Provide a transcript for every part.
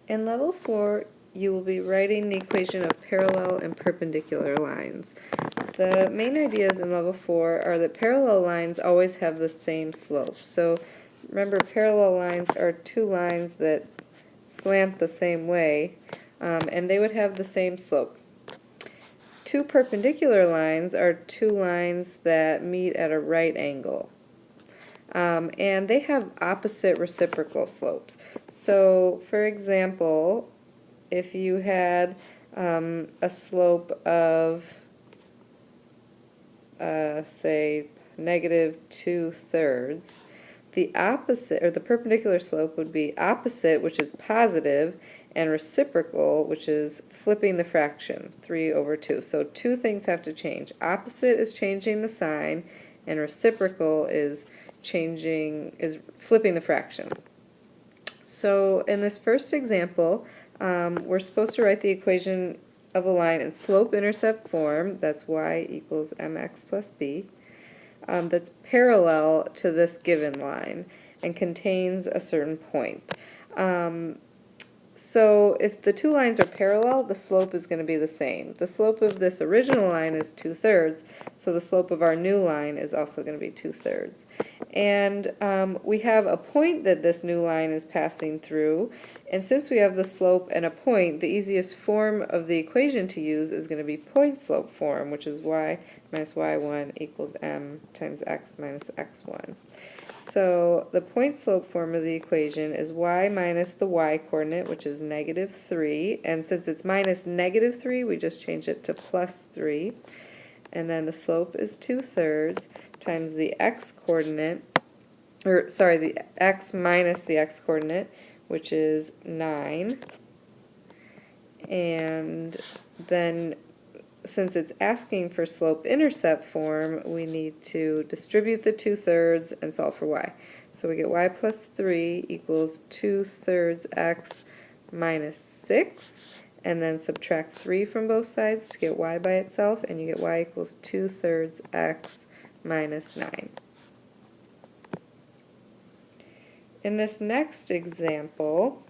In level 4, you will be writing the equation of parallel and perpendicular lines. The main ideas in level 4 are that parallel lines always have the same slope. So remember, parallel lines are two lines that slant the same way, and they would have the same slope. Two perpendicular lines are two lines that meet at a right angle. And they have opposite reciprocal slopes. So, for example, if you had a slope of, say, -2/3, the opposite, or the perpendicular slope would be opposite, which is positive, and reciprocal, which is flipping the fraction, 3/2. So two things have to change. Opposite is changing the sign, and reciprocal is flipping the fraction. So in this first example, we're supposed to write the equation of a line in slope-intercept form, that's y equals mx plus b, that's parallel to this given line and contains a certain point. So if the two lines are parallel, the slope is going to be the same. The slope of this original line is 2/3, so the slope of our new line is also going to be 2/3. And we have a point that this new line is passing through, and since we have the slope and a point, the easiest form of the equation to use is going to be point-slope form, which is y minus y1 equals m times x minus x1. So the point-slope form of the equation is y minus the y-coordinate, which is -3, and since it's minus -3, we just change it to +3, and then the slope is 2/3 times the x-coordinate, or sorry, the x minus the x-coordinate, which is 9, and then since it's asking for slope-intercept form, we need to distribute the 2/3 and solve for y. So we get y plus 3 equals 2/3 x minus 6, and then subtract 3 from both sides to get y by itself, and you get y equals 2/3 x minus 9. In this next example,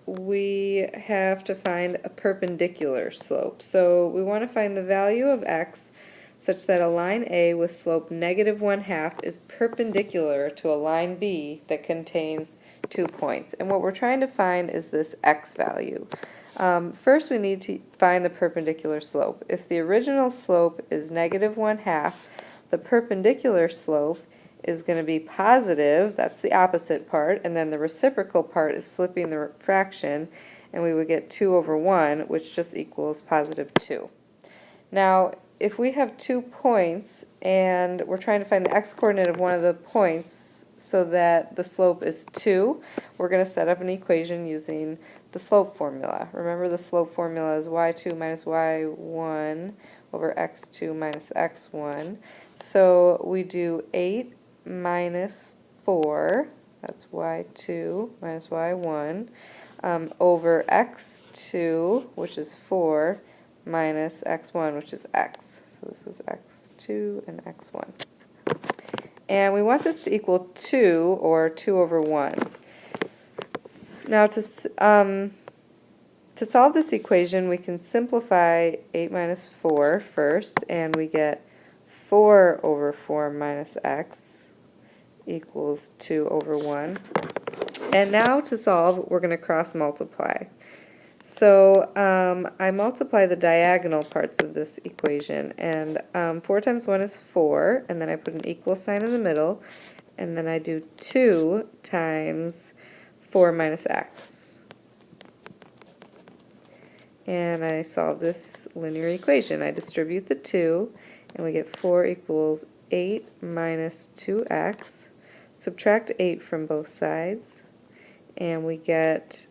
we have to find a perpendicular slope. So we want to find the value of x such that a line A with slope -1/2 is perpendicular to a line B that contains 2 points. And what we're trying to find is this x value. First we need to find the perpendicular slope. If the original slope is -1/2, the perpendicular slope is going to be positive, that's the opposite part, and then the reciprocal part is flipping the fraction, and we would get 2/1, which just equals +2. Now, if we have 2 points, and we're trying to find the x-coordinate of one of the points so that the slope is 2, we're going to set up an equation using the slope formula. Remember, the slope formula is y2 minus y1 over x2 minus x1. So we do 8 minus 4, that's y2 minus y1, over x2, which is 4, minus x1, which is x. So this was x2 and x1. And we want this to equal 2, or 2/1. Now to solve this equation, we can simplify 8 minus 4 first, and we get 4/4 minus x equals 2/1. And now to solve, we're going to cross multiply. So I multiply the diagonal parts of this equation, and 4 times 1 is 4, and then I put an equal sign in the middle, and then I do 2 times 4 minus x. And I solve this linear equation. I distribute the 2, and we get 4 equals 8 minus 2x. Subtract 8 from both sides, and we get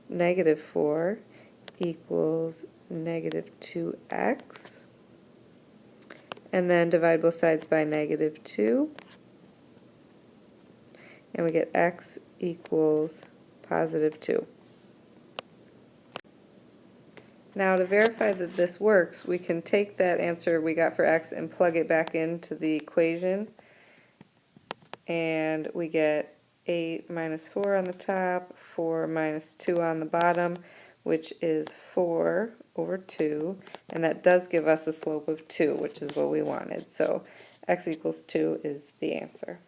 -4 equals -2x. And then divide both sides by -2, and we get x equals +2. Now to verify that this works, we can take that answer we got for x and plug it back into the equation. and we get 8 minus 4 on the top, 4 minus 2 on the bottom, which is 4 over 2, and that does give us a slope of 2, which is what we wanted. So x equals 2 is the answer.